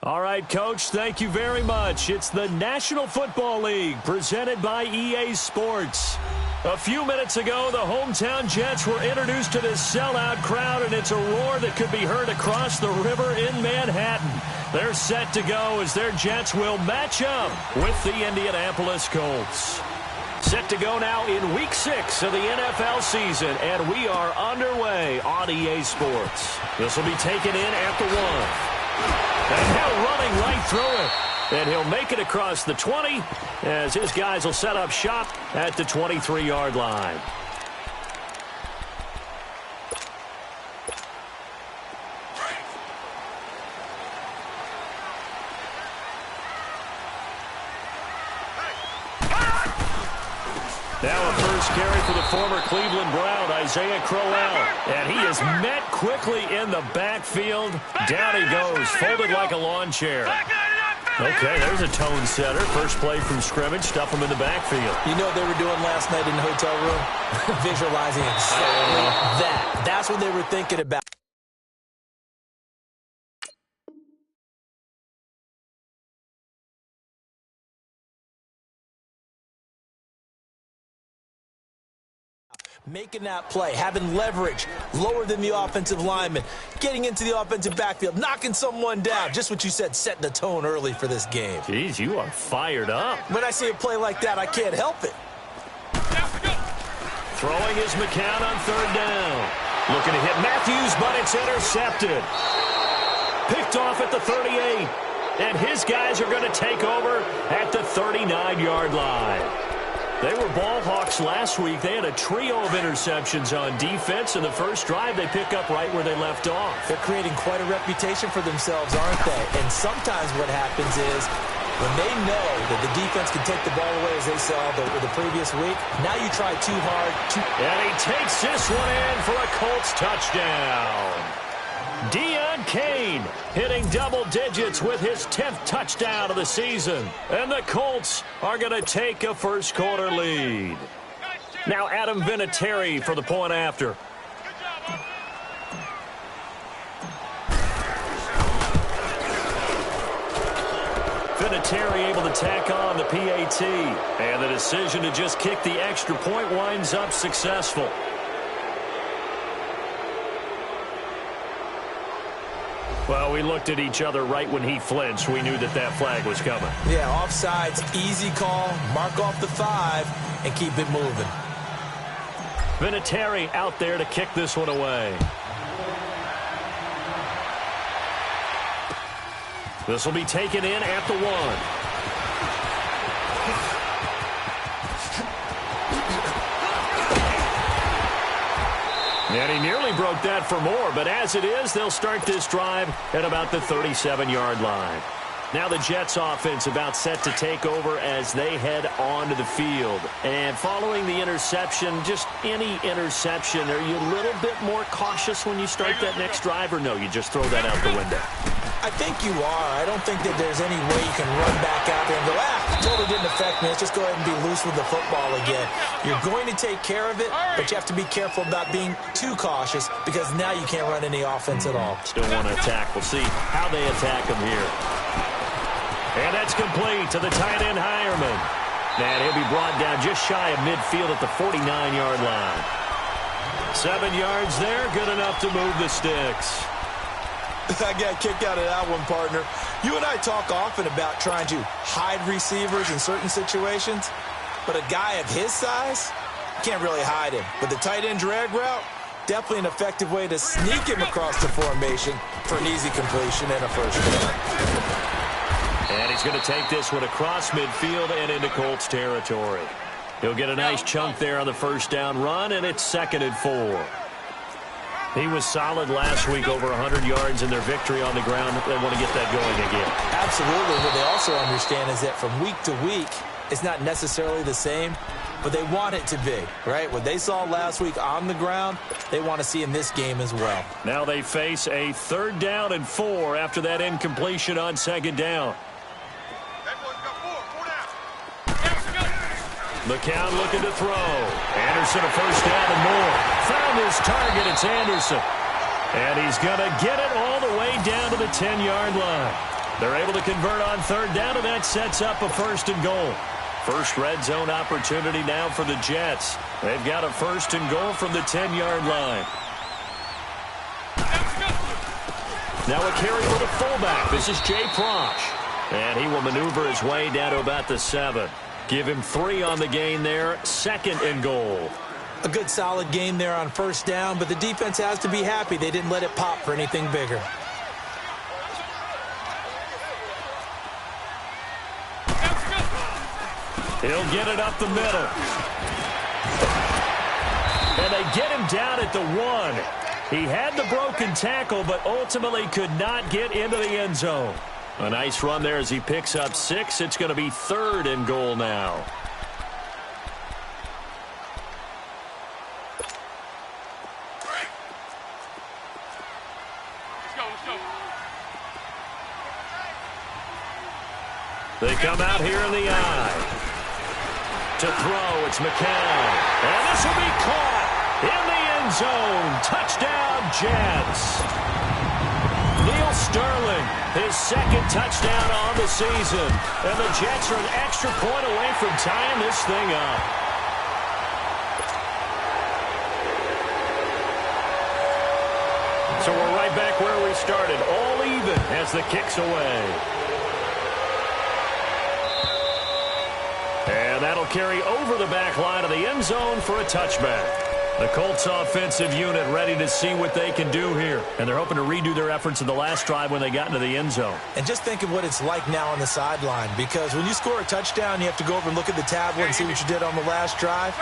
All right, Coach, thank you very much. It's the National Football League presented by EA Sports. A few minutes ago, the hometown Jets were introduced to this sellout crowd, and it's a roar that could be heard across the river in Manhattan. They're set to go as their Jets will match up with the Indianapolis Colts. Set to go now in Week 6 of the NFL season, and we are underway on EA Sports. This will be taken in at the 1. And now running right through it. And he'll make it across the 20 as his guys will set up shop at the 23-yard line. Now a first carry for the former Cleveland Brown, Isaiah Crowell. And he is met quickly in the backfield. Down he goes, folded like a lawn chair. Okay, there's a tone setter. First play from scrimmage, stuff him in the backfield. You know what they were doing last night in the hotel room? Visualizing exactly that. That's what they were thinking about. Making that play, having leverage, lower than the offensive lineman, getting into the offensive backfield, knocking someone down. Just what you said, setting the tone early for this game. Jeez, you are fired up. When I see a play like that, I can't help it. Throwing is McCown on third down. Looking to hit Matthews, but it's intercepted. Picked off at the 38. And his guys are going to take over at the 39-yard line. They were ball hawks last week. They had a trio of interceptions on defense. In the first drive, they pick up right where they left off. They're creating quite a reputation for themselves, aren't they? And sometimes what happens is when they know that the defense can take the ball away as they saw the previous week, now you try too hard. And he takes this one in for a Colts touchdown. Deon Cain hitting double digits with his 10th touchdown of the season. And the Colts are going to take a first quarter lead. Now Adam Vinatieri for the point after. Vinatieri able to tack on the PAT. And the decision to just kick the extra point winds up successful. Well, we looked at each other right when he flinched. We knew that that flag was coming. Yeah, offsides, easy call, mark off the 5, and keep it moving. Vinatieri out there to kick this one away. This will be taken in at the 1. And he nearly broke that for more, but as it is, they'll start this drive at about the 37-yard line. Now the Jets offense about set to take over as they head onto the field. And following the interception, just any interception, are you a little bit more cautious when you start that next drive, or no, you just throw that out the window? I think you are. I don't think that there's any way you can run back out there and go, totally didn't affect me. Let's just go ahead and be loose with the football again. You're going to take care of it, but you have to be careful about being too cautious because now you can't run any offense at all. Still want to attack. We'll see how they attack him here. And that's complete to the tight end Hireman. And he'll be brought down just shy of midfield at the 49-yard line. 7 yards there, good enough to move the sticks. I got a kick out of that one, partner. You and I talk often about trying to hide receivers in certain situations, but a guy of his size can't really hide him. But the tight end drag route, definitely an effective way to sneak him across the formation for an easy completion and a first down. And he's going to take this one across midfield and into Colts territory. He'll get a nice chunk there on the first down run, and it's 2nd and 4. He was solid last week, over 100 yards in their victory on the ground. They want to get that going again. Absolutely. What they also understand is that from week to week, it's not necessarily the same, but they want it to be, right? What they saw last week on the ground, they want to see in this game as well. Now they face a 3rd down and 4 after that incompletion on 2nd down. McCown looking to throw. Anderson a first down and more. Found his target. It's Anderson. And he's going to get it all the way down to the 10-yard line. They're able to convert on third down, and that sets up a 1st and goal. First red zone opportunity now for the Jets. They've got a 1st and goal from the 10-yard line. Now a carry for the fullback. This is Jay Prosh. And he will maneuver his way down to about the 7. Give him 3 on the gain there. 2nd and goal. A good solid gain there on 1st down, but the defense has to be happy they didn't let it pop for anything bigger. He'll get it up the middle. And they get him down at the 1. He had the broken tackle, but ultimately could not get into the end zone. A nice run there as he picks up 6. It's going to be 3rd and goal now. They come out here in the eye. To throw, it's McCown. And this will be caught in the end zone. Touchdown, Jets. Neil Sterling, his 2nd touchdown on the season. And the Jets are an extra point away from tying this thing up. So we're right back where we started, all even as the kick's away. And that'll carry over the back line of the end zone for a touchback. The Colts offensive unit ready to see what they can do here. And they're hoping to redo their efforts in the last drive when they got into the end zone. And just think of what it's like now on the sideline, because when you score a touchdown, you have to go over and look at the tablet and see what you did on the last drive.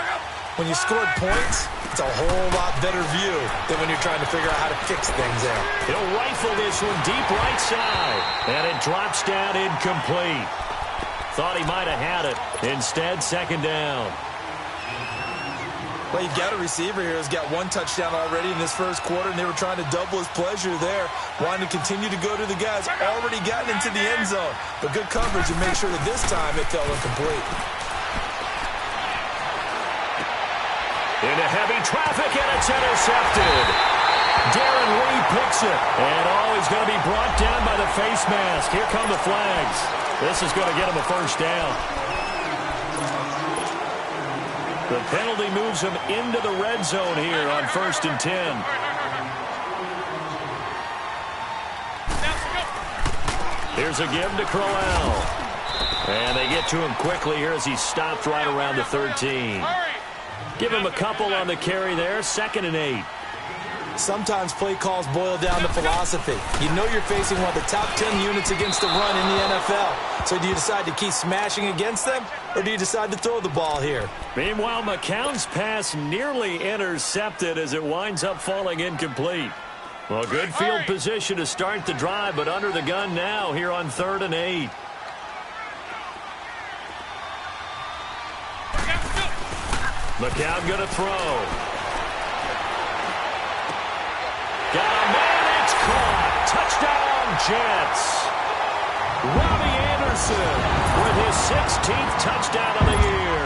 When you scored points, it's a whole lot better view than when you're trying to figure out how to fix things out. He'll rifle this one deep right side. And it drops down incomplete. Thought he might have had it. Instead, 2nd down. Well, you've got a receiver here who's got 1 touchdown already in this 1st quarter, and they were trying to double his pleasure there, wanting to continue to go to the guys already gotten into the end zone. But good coverage and make sure that this time it fell incomplete. Into heavy traffic, and it's intercepted. Darren Lee picks it. And he's going to be brought down by the face mask. Here come the flags. This is going to get him a 1st down. The penalty moves him into the red zone here on 1st and 10. Here's a give to Crowell. And they get to him quickly here as he's stopped right around the 13. Give him a couple on the carry there. 2nd and 8. Sometimes play calls boil down to philosophy. You know you're facing one of the top 10 units against the run in the NFL. So do you decide to keep smashing against them, or do you decide to throw the ball here? Meanwhile, McCown's pass nearly intercepted as it winds up falling incomplete. Well, good field position to start the drive, but under the gun now here on 3rd and 8. McCown going to throw. Got a man, it's caught. Touchdown, Jets. Robbie Anderson with his 16th touchdown of the year.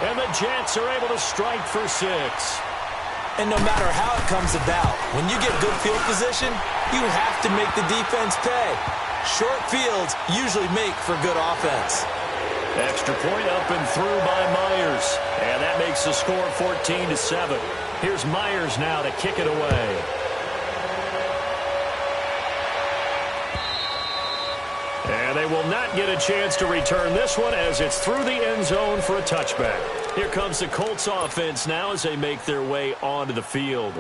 And the Jets are able to strike for 6. And no matter how it comes about, when you get good field position, you have to make the defense pay. Short fields usually make for good offense. Extra point up and through by Myers. And that makes the score 14-7. Here's Myers now to kick it away. And they will not get a chance to return this one as it's through the end zone for a touchback. Here comes the Colts offense now as they make their way onto the field.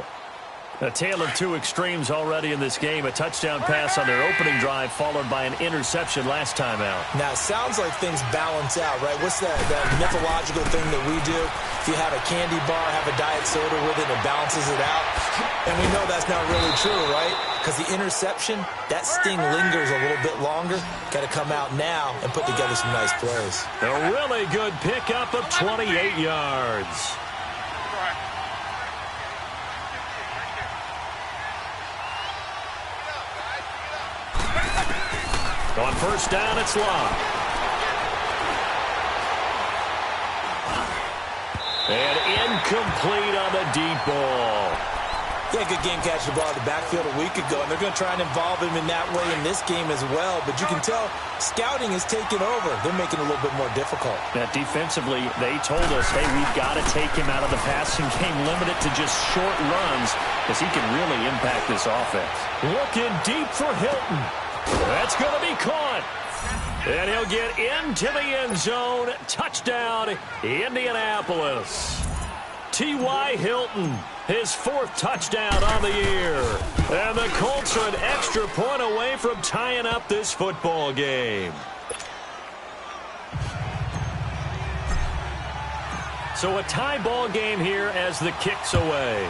A tale of 2 extremes already in this game. A touchdown pass on their opening drive followed by an interception last time out. Now, it sounds like things balance out, right? What's that mythological thing that we do? If you have a candy bar, have a diet soda with it, it balances it out. And we know that's not really true, right? Because the interception, that sting lingers a little bit longer. Got to come out now and put together some nice plays. A really good pickup of 28 yards. On 1st down, it's Locke. And incomplete on the deep ball. Yeah, good game catching the ball in the backfield a week ago, and they're going to try and involve him in that way in this game as well. But you can tell scouting is taking over. They're making it a little bit more difficult. Now, defensively, they told us, hey, we've got to take him out of the passing game, limit it to just short runs, because he can really impact this offense. Looking deep for Hilton. That's going to be caught. And he'll get into the end zone. Touchdown, Indianapolis. T.Y. Hilton, his fourth touchdown on the year. And the Colts are an extra point away from tying up this football game. So a tie ball game here as the kick's away.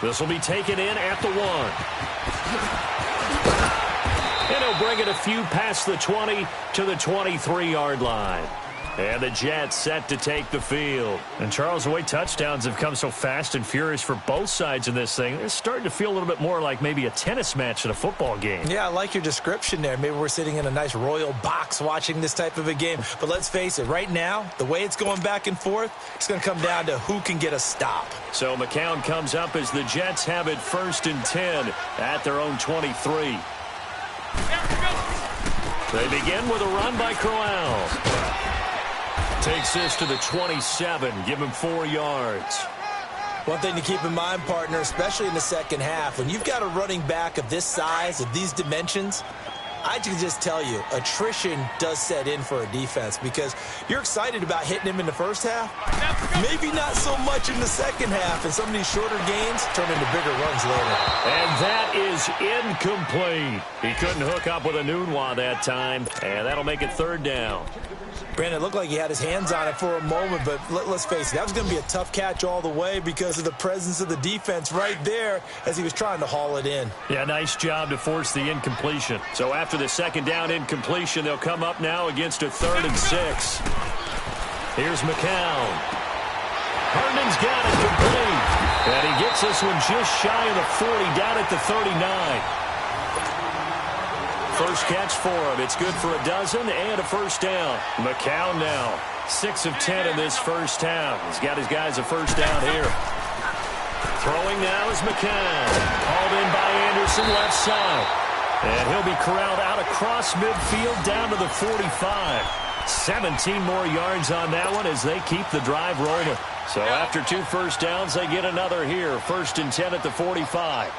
This will be taken in at the 1. And he'll bring it a few past the 20 to the 23-yard line. And the Jets set to take the field. And, Charles, the way touchdowns have come so fast and furious for both sides in this thing, it's starting to feel a little bit more like maybe a tennis match in a football game. Yeah, I like your description there. Maybe we're sitting in a nice royal box watching this type of a game. But let's face it, right now, the way it's going back and forth, it's going to come down to who can get a stop. So McCown comes up as the Jets have it 1st and 10 at their own 23. They begin with a run by Crowell. Takes this to the 27. Give him 4 yards. One thing to keep in mind, partner, especially in the second half, when you've got a running back of this size, of these dimensions, I can just tell you, attrition does set in for a defense because you're excited about hitting him in the first half. Maybe not so much in the second half, and some of these shorter gains turn into bigger runs later. And that is incomplete. He couldn't hook up with a Nunwa that time, and that'll make it 3rd down. Brandon, it looked like he had his hands on it for a moment, but let's face it, that was going to be a tough catch all the way because of the presence of the defense right there as he was trying to haul it in. Yeah, nice job to force the incompletion. So after the 2nd down incompletion, they'll come up now against a 3rd and 6. Here's McCown. Herndon's got it complete. And he gets this one just shy of the 40, down at the 39. First catch for him. It's good for a dozen and a 1st down. McCown now 6 of 10 in this first half. He's got his guys a 1st down here. Throwing now is McCown. Called in by Anderson left side. And he'll be corralled out across midfield down to the 45. 17 more yards on that one as they keep the drive rolling. So after 2 first downs, they get another here. 1st and 10 at the 45.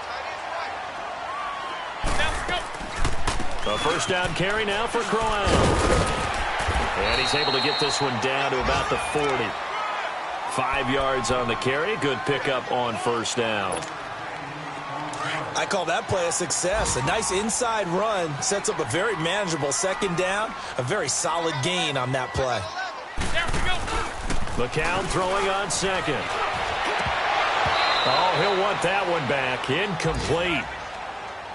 A 1st down carry now for Crowell. And he's able to get this one down to about the 40. 5 yards on the carry. Good pickup on 1st down. I call that play a success. A nice inside run sets up a very manageable 2nd down. A very solid gain on that play. McCown throwing on 2nd. Oh, he'll want that one back. Incomplete.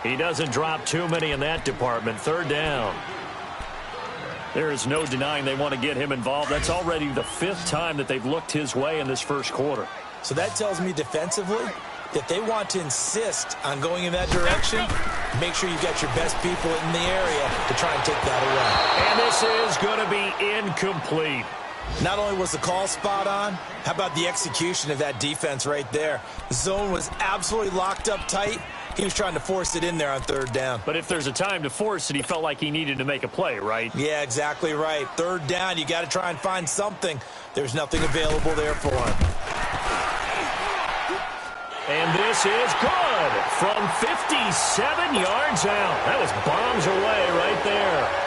He doesn't drop too many in that department. 3rd down. There is no denying they want to get him involved. That's already the 5th time that they've looked his way in this first quarter. So that tells me defensively that they want to insist on going in that direction. Make sure you got your best people in the area to try and take that away. And this is going to be incomplete. Not only was the call spot on, how about the execution of that defense right there? The zone was absolutely locked up tight. He was trying to force it in there on 3rd down. But if there's a time to force it, he felt like he needed to make a play, right? Yeah, exactly right. 3rd down, you got to try and find something. There's nothing available there for him. And this is good from 57 yards out. That was bombs away right there.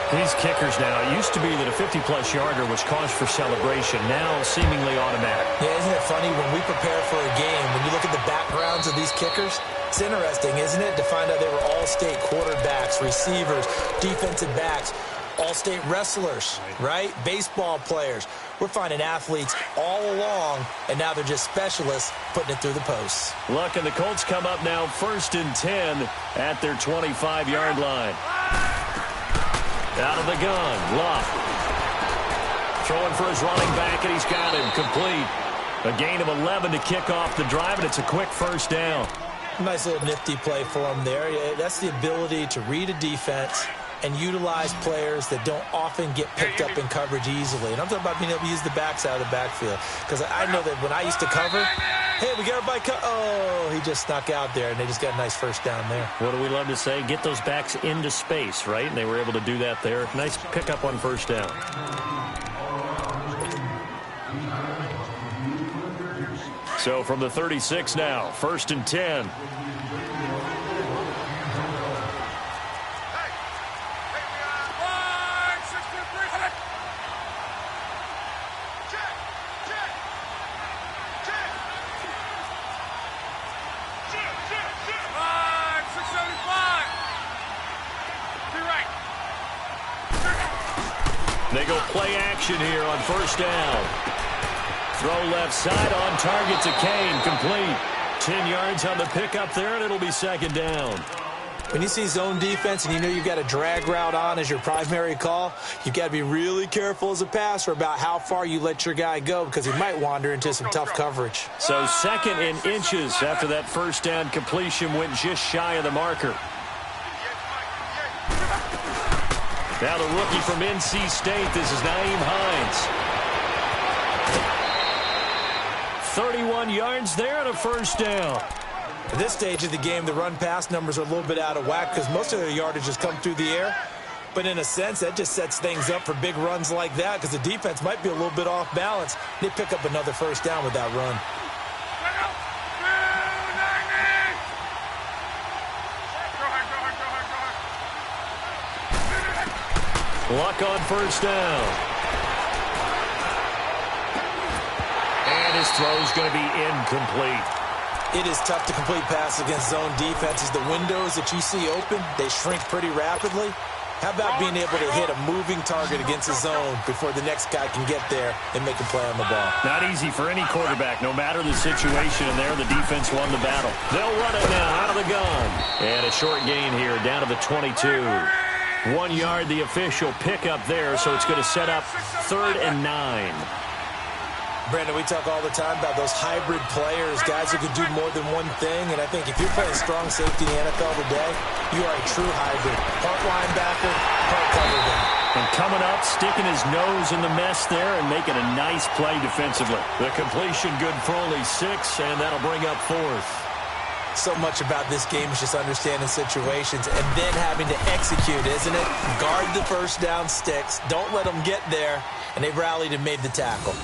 These kickers now, it used to be that a 50-plus yarder was cause for celebration. Now seemingly automatic. Yeah, isn't it funny when we prepare for a game, when you look at the backgrounds of these kickers, it's interesting, isn't it, to find out they were all-state quarterbacks, receivers, defensive backs, all-state wrestlers, right? Baseball players. We're finding athletes all along, and now they're just specialists putting it through the posts. Look, and the Colts come up now 1st and 10 at their 25-yard line. Out of the gun, Luck. Throwing for his running back, and he's got him complete. A gain of 11 to kick off the drive, and it's a quick 1st down. Nice little nifty play for him there. That's the ability to read a defense and utilize players that don't often get picked up in coverage easily. And I'm talking about being able to use the backside of the backfield. Because I know that when I used to cover, hey, we got everybody oh, he just snuck out there, and they just got a nice first down there. What do we love to say? Get those backs into space, right? And they were able to do that there. Nice pickup on first down. So from the 36 now, 1st and 10. They go play action here on first down. Throw left side on target to Kane. Complete. 10 yards on the pickup there, and it'll be 2nd down. When you see zone defense and you know you've got a drag route on as your primary call, you've got to be really careful as a passer about how far you let your guy go because he might wander into some tough coverage. So 2nd and inches after that first down completion went just shy of the marker. Now the rookie from NC State, this is Nyheim Hines. 31 yards there and a first down. At this stage of the game, the run-pass numbers are a little bit out of whack because most of their yardage has come through the air. But in a sense, that just sets things up for big runs like that because the defense might be a little bit off balance. They pick up another first down with that run. Luck on first down. And his throw's going to be incomplete. It is tough to complete passes against zone defenses. The windows that you see open, they shrink pretty rapidly. How about being able to hit a moving target against a zone before the next guy can get there and make a play on the ball? Not easy for any quarterback, no matter the situation. And there, the defense won the battle. They'll run it now out of the gun. And a short gain here down to the 22. 1 yard, the official pickup there, so it's going to set up 3rd and 9. Brandon, we talk all the time about those hybrid players, guys who can do more than one thing, and I think if you're playing strong safety in the NFL today, you are a true hybrid. Part linebacker, part cover guy. And coming up, sticking his nose in the mess there and making a nice play defensively. The completion good for only 6, and that'll bring up 4th. So much about this game is just understanding situations and then having to execute, isn't it? Guard the first down sticks. Don't let them get there. And they rallied and made the tackle.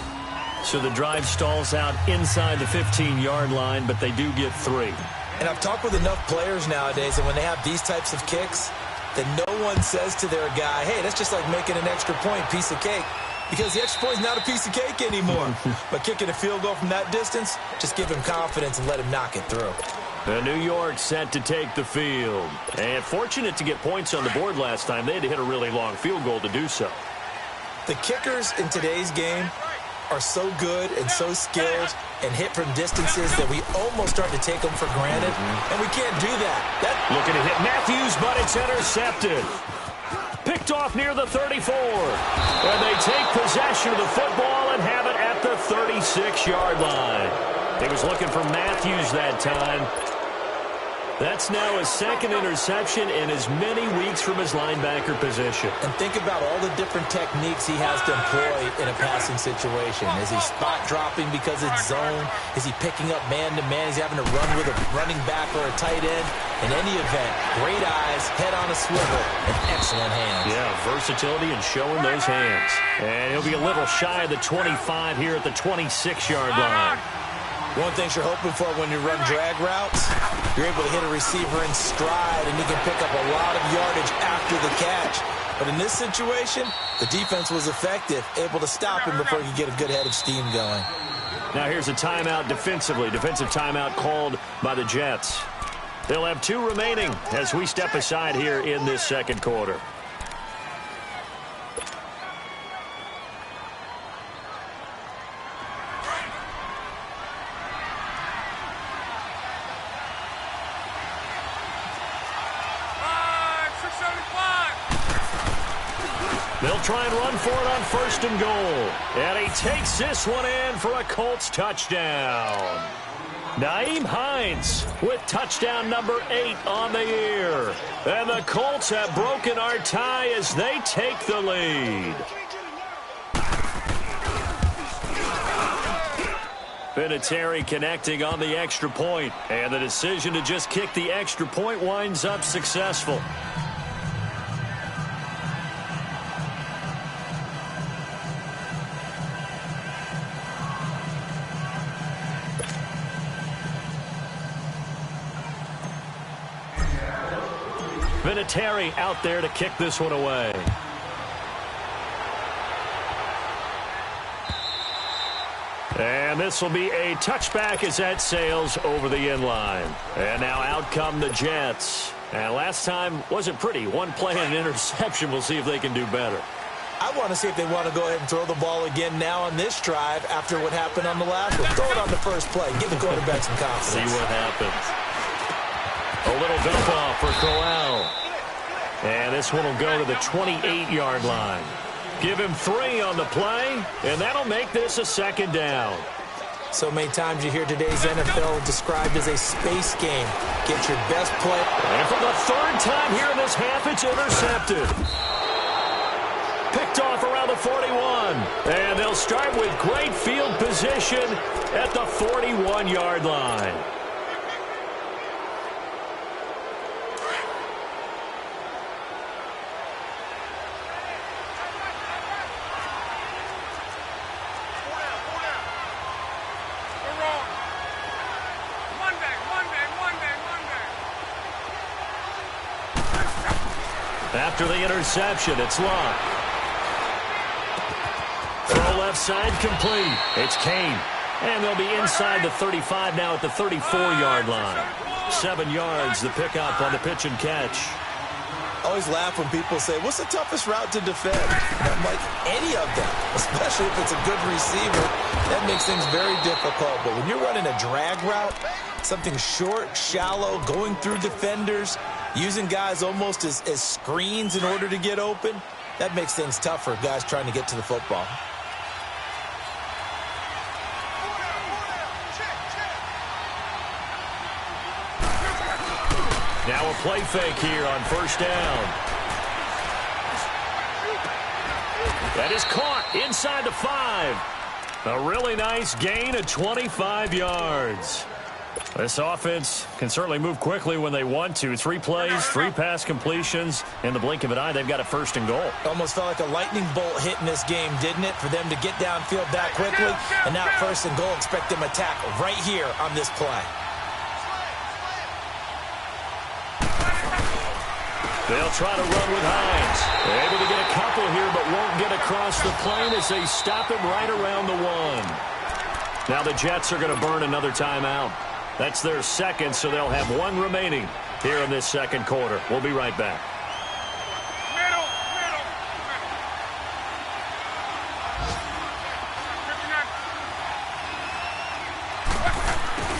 So the drive stalls out inside the 15-yard line, but they do get 3. And I've talked with enough players nowadays that when they have these types of kicks, that no one says to their guy, hey, that's just like making an extra point, piece of cake. Because the extra point is not a piece of cake anymore. But kicking a field goal from that distance, just give him confidence and let him knock it through. New York set to take the field. And fortunate to get points on the board last time. They had to hit a really long field goal to do so. The kickers in today's game are so good and so skilled and hit from distances that we almost start to take them for granted. And we can't do that. Looking to hit Matthews, but it's intercepted. Picked off near the 34. And they take possession of the football and have it at the 36-yard line. He was looking for Matthews that time. That's now his 2nd interception in as many weeks from his linebacker position. And think about all the different techniques he has to employ in a passing situation. Is he spot dropping because it's zone? Is he picking up man-to-man? Is he having to run with a running back or a tight end? In any event, great eyes, head on a swivel, and excellent hands. Yeah, versatility and showing those hands. And he'll be a little shy of the 25 here at the 26-yard line. One thing you're hoping for when you run drag routes, you're able to hit a receiver in stride, and you can pick up a lot of yardage after the catch. But in this situation, the defense was effective, able to stop him before he could get a good head of steam going. Now here's a timeout defensively. Defensive timeout called by the Jets. They'll have 2 remaining as we step aside here in this 2nd quarter. They'll try and run for it on 1st and goal. And he takes this one in for a Colts touchdown. Nyheim Hines with touchdown number 8 on the year. And the Colts have broken our tie as they take the lead. Vinatieri connecting on the extra point. And the decision to just kick the extra point winds up successful. Vinatieri out there to kick this one away. And this will be a touchback as that sails over the end line. And now out come the Jets. And last time wasn't pretty. One play and an interception. We'll see if they can do better. I want to see if they want to go ahead and throw the ball again now on this drive after what happened on the last one. Throw it on the first play. Give the quarterback some confidence. See what happens. A little dump off for Corral. And this one will go to the 28-yard line. Give him 3 on the play, and that'll make this a second down. So many times you hear today's NFL described as a space game. Get your best play. And for the 3rd time here in this half, it's intercepted. Picked off around the 41. And they'll start with great field position at the 41-yard line. After the interception, it's Locke. Throw left side complete. It's Kane. And they'll be inside the 35 now at the 34-yard line. 7 yards, the pickup on the pitch and catch. I always laugh when people say, what's the toughest route to defend? And I'm like, any of them, especially if it's a good receiver. That makes things very difficult. But when you're running a drag route, something short, shallow, going through defenders, using guys almost as screens in order to get open, that makes things tough for guys trying to get to the football. Now a play fake here on first down. That is caught inside the 5. A really nice gain of 25 yards. This offense can certainly move quickly when they want to. 3 plays, 3 pass completions. In the blink of an eye, they've got a 1st and goal. Almost felt like a lightning bolt hit in this game, didn't it? For them to get downfield that quickly. And now 1st and goal, expect them to attack right here on this play. They'll try to run with Hines. They're able to get a couple here, but won't get across the plane as they stop him right around the 1. Now the Jets are going to burn another timeout. That's their 2nd, so they'll have 1 remaining here in this 2nd quarter. We'll be right back.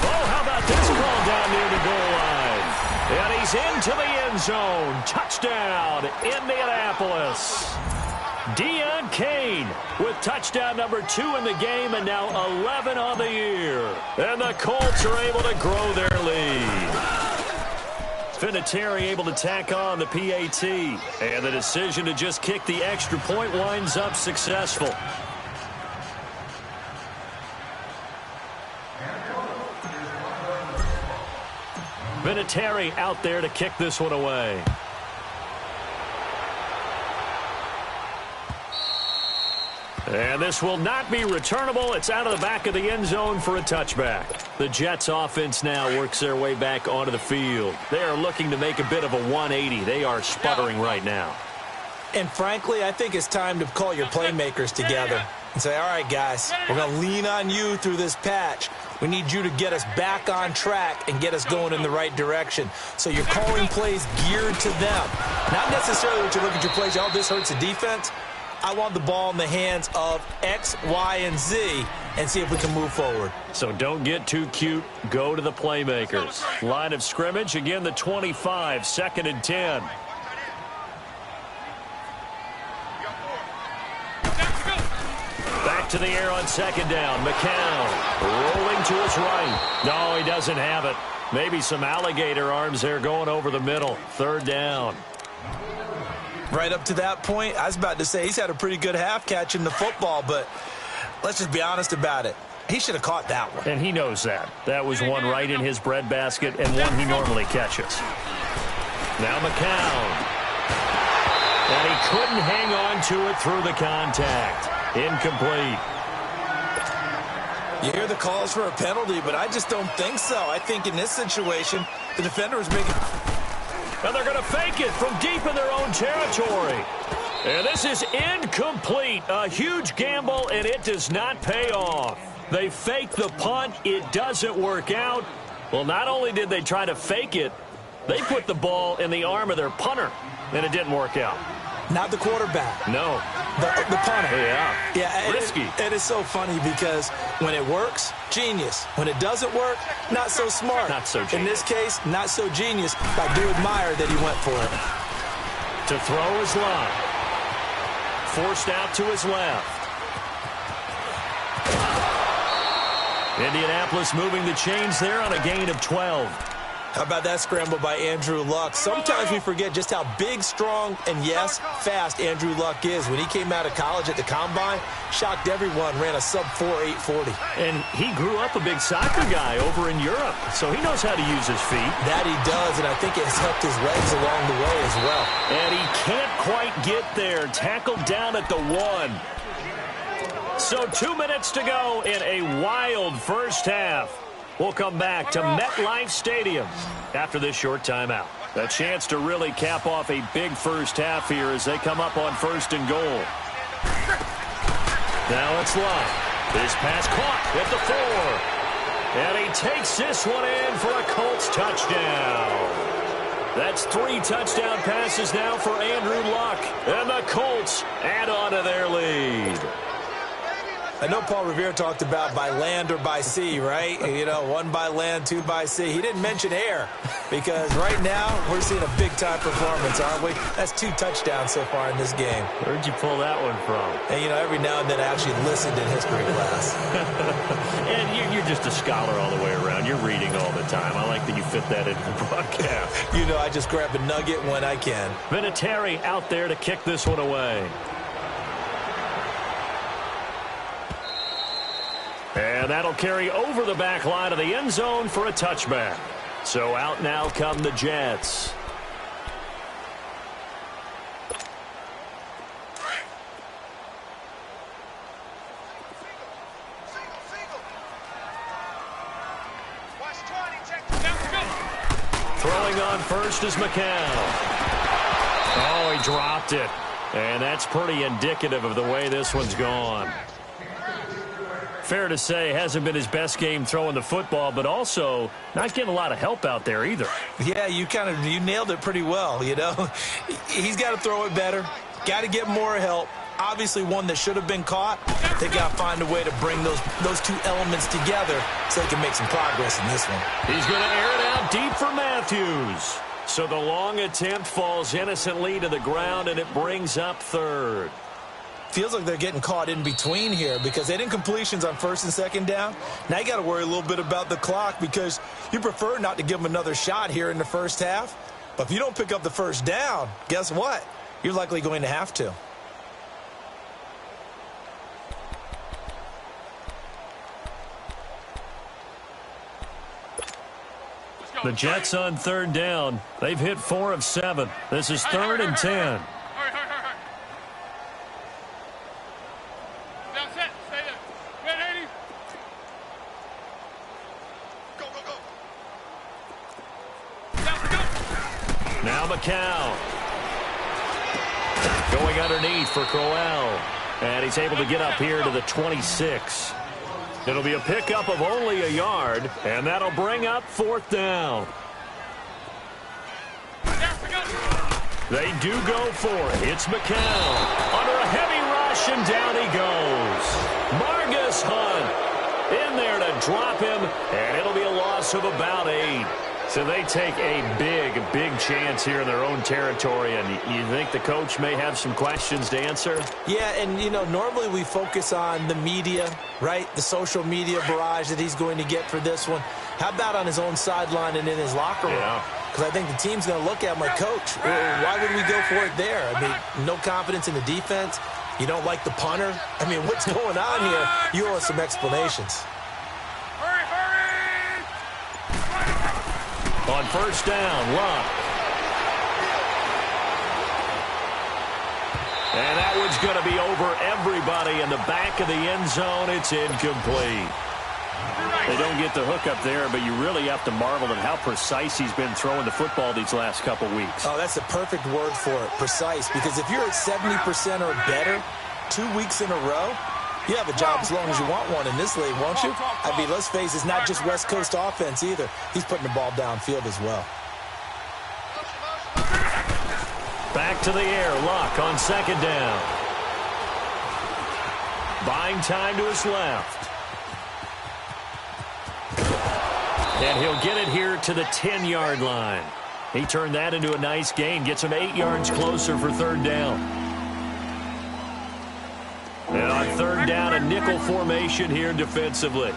Oh, how about this call down near the goal line? And he's into the end zone. Touchdown, Indianapolis. Deon Cain with touchdown number 2 in the game and now 11 on the year. And the Colts are able to grow their lead. Vinatieri able to tack on the PAT. And the decision to just kick the extra point winds up successful. Vinatieri out there to kick this one away. And this will not be returnable. It's out of the back of the end zone for a touchback. The Jets offense now works their way back onto the field. They are looking to make a bit of a 180. They are sputtering right now. And frankly, I think it's time to call your playmakers together and say, all right, guys, we're going to lean on you through this patch. We need you to get us back on track and get us going in the right direction. So you're calling plays geared to them. Not necessarily that you look at your plays, oh, this hurts the defense. I want the ball in the hands of X, Y, and Z and see if we can move forward. So don't get too cute. Go to the playmakers. Line of scrimmage, again, the 25, 2nd and 10. Back to the air on second down. McCown rolling to his right. No, he doesn't have it. Maybe some alligator arms there going over the middle. Third down. Right up to that point, I was about to say he's had a pretty good half catching the football, but let's just be honest about it. He should have caught that one. And he knows that. That was one right in his breadbasket and one he normally catches. Now McCown. And he couldn't hang on to it through the contact. Incomplete. You hear the calls for a penalty, but I just don't think so. I think in this situation, the defender is making... And they're going to fake it from deep in their own territory. And this is incomplete. A huge gamble, and it does not pay off. They fake the punt. It doesn't work out. Well, not only did they try to fake it, they put the ball in the arm of their punter, and it didn't work out. Not the quarterback. No. The punter. Yeah. Risky. It is so funny because when it works, genius. When it doesn't work, not so smart. Not so genius. In this case, not so genius. I do admire that he went for it. To throw his line. Forced out to his left. Indianapolis moving the chains there on a gain of 12. How about that scramble by Andrew Luck? Sometimes we forget just how big, strong, and, yes, fast Andrew Luck is. When he came out of college at the Combine, shocked everyone, ran a sub-4 840. And he grew up a big soccer guy over in Europe, so he knows how to use his feet. That he does, and I think it has helped his legs along the way as well. And he can't quite get there. Tackled down at the 1. So 2 minutes to go in a wild first half. We'll come back to MetLife Stadium after this short timeout. A chance to really cap off a big first half here as they come up on first and goal. Now it's Luck. This pass caught at the 4. And he takes this one in for a Colts touchdown. That's 3 touchdown passes now for Andrew Luck. And the Colts add on to their lead. I know Paul Revere talked about by land or by sea, right? You know, 1 by land, 2 by sea. He didn't mention air because right now we're seeing a big-time performance, aren't we? That's 2 touchdowns so far in this game. Where'd you pull that one from? And, you know, every now and then I actually listened in history class. And you're just a scholar all the way around. You're reading all the time. I like that you fit that into the broadcast. You know, I just grab a nugget when I can. Vinatieri out there to kick this one away. And that'll carry over the back line of the end zone for a touchback. So out now come the Jets. Throwing on first is McCown. Oh, he dropped it. And that's pretty indicative of the way this one's gone. Fair to say, hasn't been his best game throwing the football, but also not getting a lot of help out there either. Yeah, you nailed it pretty well, you know. He's got to throw it better, got to get more help. Obviously one that should have been caught. They got to find a way to bring those 2 elements together so they can make some progress in this one. He's going to air it out deep for Matthews. So the long attempt falls innocently to the ground, and it brings up 3rd. Feels like they're getting caught in between here because they didn't completions on 1st and 2nd down. Now you got to worry a little bit about the clock because you prefer not to give them another shot here in the first half. But if you don't pick up the first down, guess what? You're likely going to have to. The Jets on 3rd down. They've hit 4 of 7. This is 3rd and 10. Now McCown. Going underneath for Crowell. And he's able to get up here to the 26. It'll be a pickup of only a yard, and that'll bring up 4th down. They do go for it. It's McCown. Under a heavy rush, and down he goes. Margus Hunt in there to drop him, and it'll be a loss of about 8. So they take a big chance here in their own territory, and you think the coach may have some questions to answer? Yeah, and, you know, normally we focus on the media, right? The social media barrage that he's going to get for this one. How about on his own sideline and in his locker room? Because I think the team's going to look at him like, Coach, why would we go for it there? I mean, no confidence in the defense. You don't like the punter? I mean, what's going on here? You owe us some explanations. On first down, Luck. And that one's going to be over everybody in the back of the end zone. It's incomplete. They don't get the hook up there, but you really have to marvel at how precise he's been throwing the football these last couple weeks. Oh, that's the perfect word for it, precise. Because if you're at 70% or better 2 weeks in a row, you have a job as long as you want one in this league, won't you? I mean, let's face it, it's not just West Coast offense either. He's putting the ball downfield as well. Back to the air, Luck on second down. Buying time to his left. And he'll get it here to the 10-yard line. He turned that into a nice gain, gets him 8 yards closer for third down. And on third down, a nickel formation here defensively.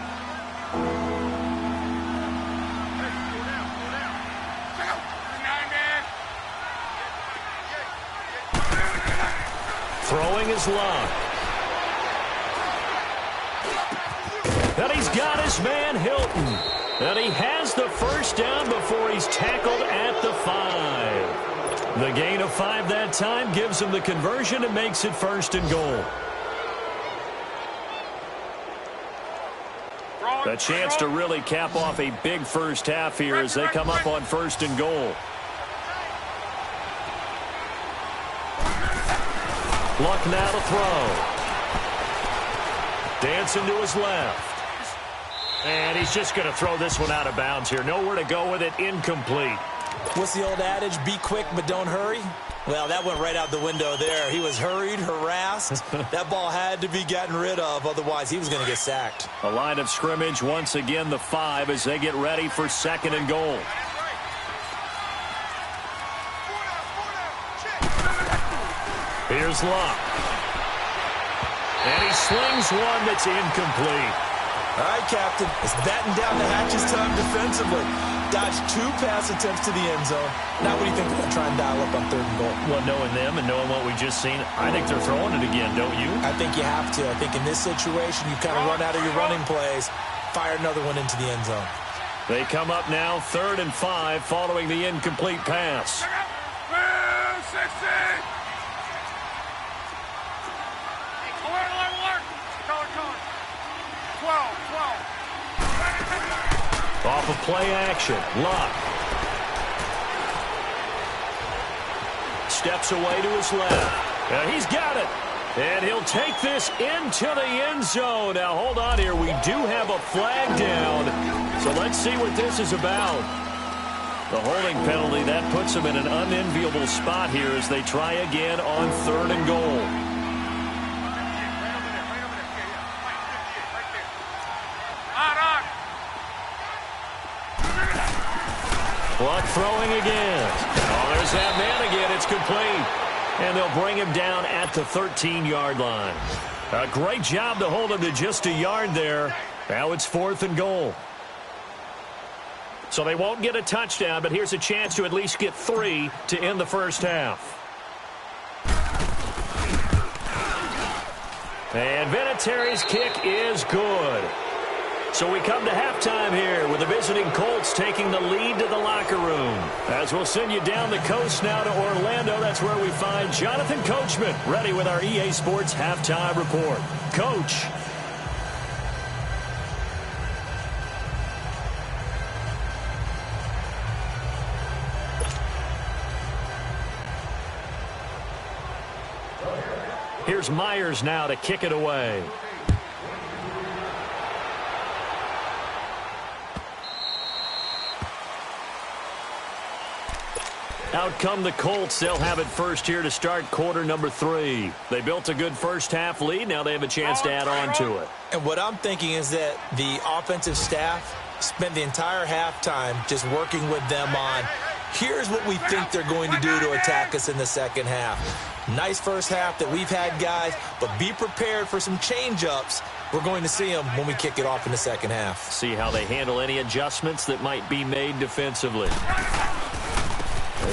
Throwing his Luck. And he's got his man Hilton. And he has the first down before he's tackled at the 5. The gain of 5 that time gives him the conversion and makes it first and goal. A chance to really cap off a big first half here as they come up on first and goal. Luck now to throw. Dancing to his left. And he's just going to throw this one out of bounds here. Nowhere to go with it. Incomplete. What's the old adage? Be quick, but don't hurry. Well, that went right out the window there. He was hurried, harassed. That ball had to be gotten rid of. Otherwise, he was going to get sacked. A line of scrimmage, once again, the 5 as they get ready for second and goal. Here's Luck. And he slings one that's incomplete. All right, Captain. It's batten down the hatches time defensively. Dodged 2 pass attempts to the end zone. Now what do you think they're going to try and dial up on third and goal? Well, knowing them and knowing what we just seen, I think they're throwing it again, don't you? I think you have to. I think in this situation, you kind of run out of your running plays, fire another one into the end zone. They come up now, 3rd and 5, following the incomplete pass. 60. Off of play action, Luck. Steps away to his left. And he's got it. And he'll take this into the end zone. Now, hold on here. We do have a flag down. So let's see what this is about. The holding penalty, that puts them in an unenviable spot here as they try again on 3rd and goal. Luck throwing again. Oh, there's that man again. It's complete. And they'll bring him down at the 13-yard line. A great job to hold him to just a yard there. Now it's 4th and goal. So they won't get a touchdown, but here's a chance to at least get 3 to end the first half. And Vinatieri's kick is good. So we come to halftime here with the visiting Colts taking the lead to the locker room. As we'll send you down the coast now to Orlando, that's where we find Jonathan Coachman ready with our EA Sports Halftime Report. Coach. Here's Myers now to kick it away. Out come the Colts. They'll have it first here to start quarter number 3. They built a good first half lead. Now they have a chance to add on to it. And what I'm thinking is that the offensive staff spent the entire halftime just working with them on, here's what we think they're going to do to attack us in the second half. Nice first half that we've had, guys, but be prepared for some change-ups. We're going to see them when we kick it off in the second half. See how they handle any adjustments that might be made defensively.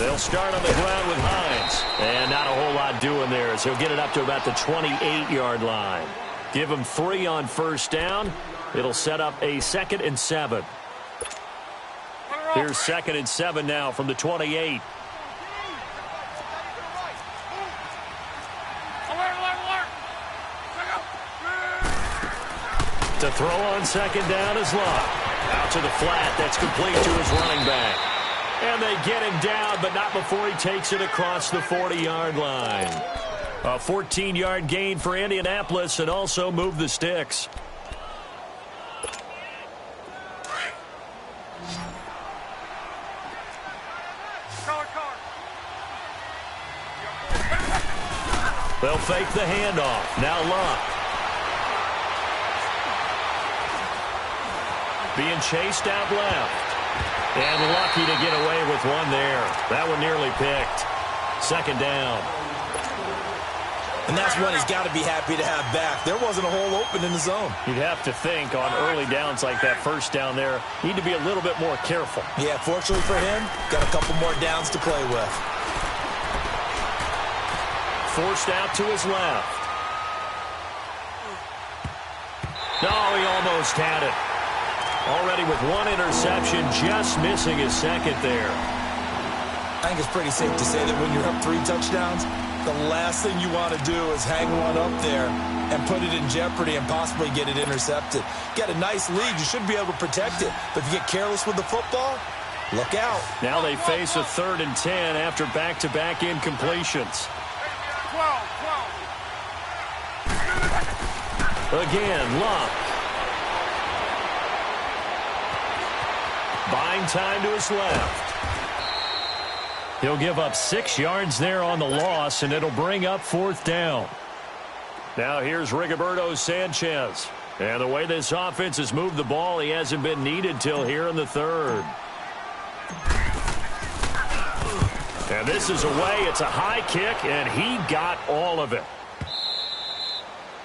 They'll start on the ground with Hines. And not a whole lot doing there as he'll get it up to about the 28-yard line. Give him 3 on first down. It'll set up a 2nd and 7. Here's 2nd and 7 now from the 28. To throw on second down is Love. Out to the flat. That's complete to his running back. And they get him down, but not before he takes it across the 40-yard line. A 14-yard gain for Indianapolis and also move the sticks. They'll fake the handoff. Now Love. Being chased out left. And lucky to get away with one there. That one nearly picked. 2nd down. And that's one he's got to be happy to have back. There wasn't a hole open in the zone. You'd have to think on early downs like that first down there, need to be a little bit more careful. Yeah, fortunately for him, got a couple more downs to play with. Forced out to his left. No, he almost had it. Already with 1 interception, just missing his 2nd there. I think it's pretty safe to say that when you're up 3 touchdowns, the last thing you want to do is hang one up there and put it in jeopardy and possibly get it intercepted. Get a nice lead, you should be able to protect it. But if you get careless with the football, look out. Now they face a 3rd and 10 after back-to-back incompletions. Again, Love. Buying time to his left. He'll give up 6 yards there on the loss, and it'll bring up 4th down. Now here's Rigoberto Sanchez. And the way this offense has moved the ball, he hasn't been needed till here in the 3rd. And this is away. It's a high kick, and he got all of it.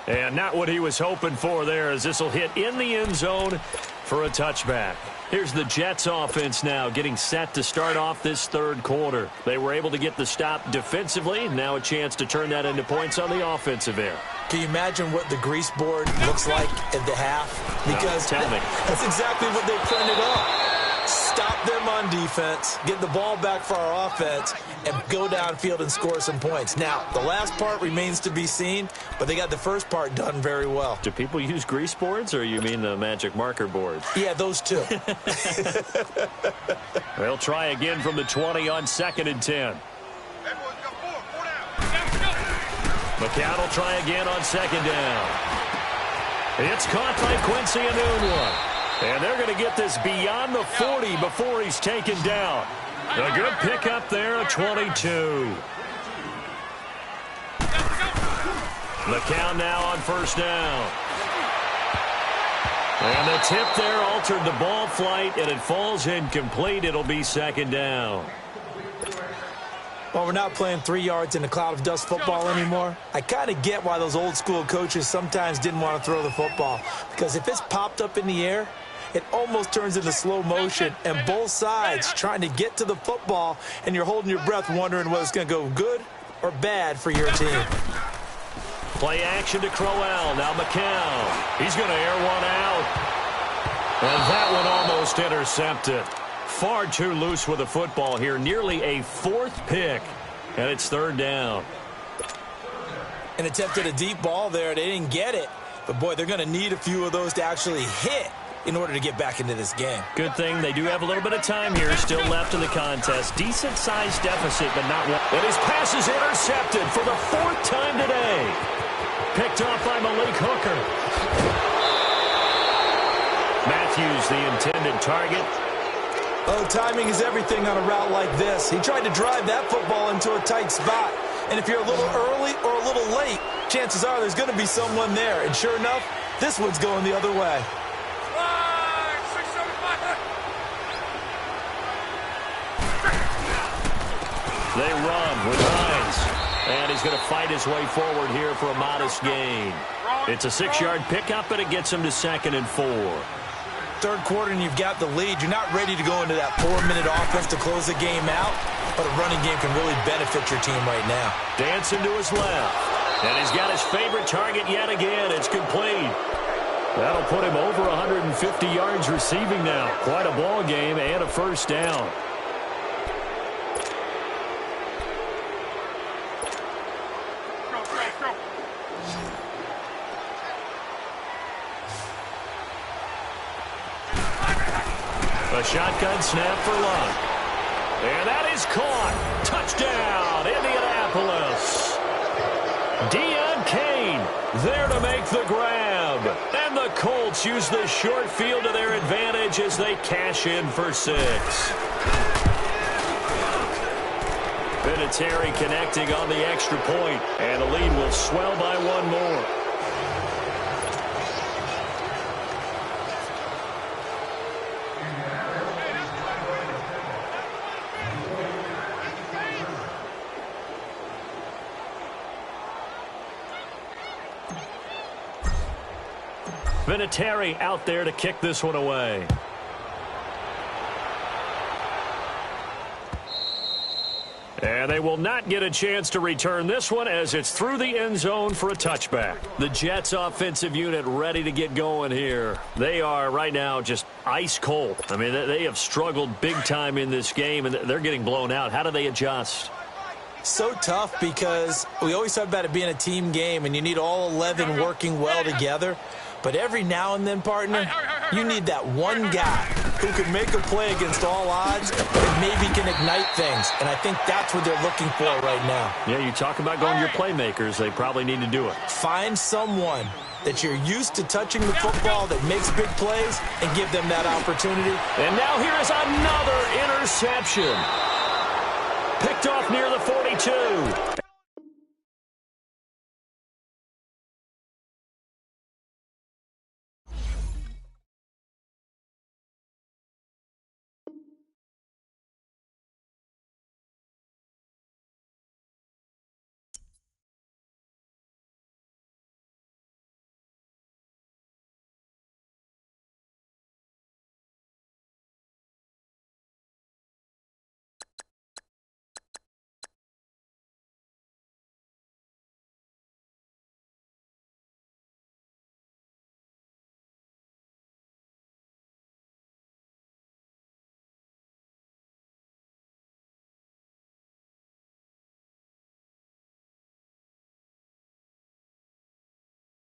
And not what he was hoping for there, as this will hit in the end zone for a touchback. Here's the Jets offense now getting set to start off this 3rd quarter. They were able to get the stop defensively. Now a chance to turn that into points on the offensive end. Can you imagine what the grease board looks like at the half? Because tell me. That's exactly what they printed up. Stop them on defense, get the ball back for our offense, and go downfield and score some points. Now, the last part remains to be seen, but they got the first part done very well. Do people use grease boards, or you mean the magic marker boards? Yeah, those two. They'll try again from the 20 on 2nd and 10. McCown will try again on 2nd down. It's caught by Quincy Enunwa. And they're going to get this beyond the 40 before he's taken down. A good pickup there at 22. McCown now on 1st down. And the tip there altered the ball flight, and it falls incomplete. It'll be 2nd down. Well, we're not playing 3 yards in a cloud of dust football anymore. I kind of get why those old school coaches sometimes didn't want to throw the football. Because if it's popped up in the air, it almost turns into slow motion, and both sides trying to get to the football, and you're holding your breath wondering whether it's going to go good or bad for your team. Play action to Crowell. Now McCown. He's going to air one out. And that one almost intercepted. Far too loose with the football here. Nearly a 4th pick. And it's 3rd down. And attempted a deep ball there. They didn't get it. But, boy, they're going to need a few of those to actually hit in order to get back into this game. Good thing they do have a little bit of time here still left in the contest. Decent-sized deficit, but not one. And his pass is intercepted for the 4th time today. Picked off by Malik Hooker. Matthews, the intended target. Oh, timing is everything on a route like this. He tried to drive that football into a tight spot. And if you're a little early or a little late, chances are there's going to be someone there. And sure enough, this one's going the other way. They run with Hines. And he's going to fight his way forward here for a modest gain. It's a 6-yard pickup, and it gets him to 2nd and 4. Third quarter, and you've got the lead. You're not ready to go into that 4-minute offense to close the game out, but a running game can really benefit your team right now. Dancing to his left. And he's got his favorite target yet again. It's complete. That'll put him over 150 yards receiving now. Quite a ball game and a first down. A shotgun snap for Luck. And that is caught. Touchdown, Indianapolis. Deon Cain there to make the grab. And the Colts use the short field to their advantage as they cash in for 6. Vinatieri connecting on the extra point. And the lead will swell by 1 more. Vinatieri out there to kick this one away. And they will not get a chance to return this one as it's through the end zone for a touchback. The Jets offensive unit ready to get going here. They are right now just ice cold. I mean, they have struggled big time in this game, and they're getting blown out. How do they adjust? So tough because we always talk about it being a team game, and you need all 11 working well together. But every now and then, partner, you need that one guy who can make a play against all odds and maybe can ignite things. And I think that's what they're looking for right now. Yeah, you talk about going to your playmakers. They probably need to do it. Find someone that you're used to touching the football that makes big plays and give them that opportunity. And now here is another interception. Picked off near the 42.